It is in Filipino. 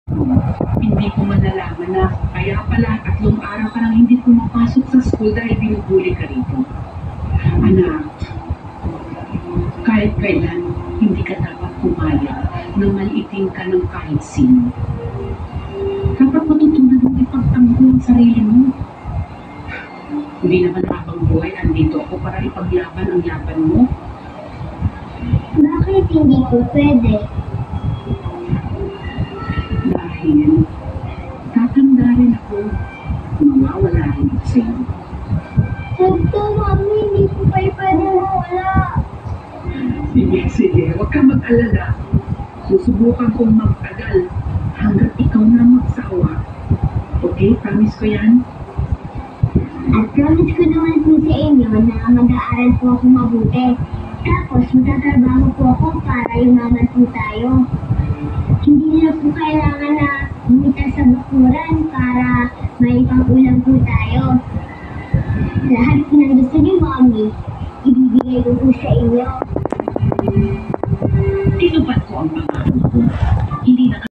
Hindi ko malalaman na kaya pala 3 araw ka nang hindi pumapasok sa school dahil binubuli ka rito. Anak, kahit kailan, hindi ka dapat pumayag na maliitin ka ng kahit sino. Dapat matutunan mong ipagtanggol ang sarili mo. Hindi naman habang buhay andito ako para ipaglaban ang laban mo. Bakit hindi ko pwede? Dahil tatanda rin ako, mawawala rin ako sa iyo. Sakto, Mami, hindi ko kayo pwede mawala. Sige, huwag kang mag-alala. Susubukan kong magtagal hanggat ikaw na magsawa. Okay, promise ko yan. At promise ko naman po sa inyo na mag-aaral po ako mabuti. Tapos magtatrabaho po ako para yumaman po tayo. Hindi na po kailangan na bumita sa bakuran para may pang-ulam po tayo. Lahat ng gusto niyo, Mami, ibibigay ko po sa inyo. Tinupad ko ang pangarap ko.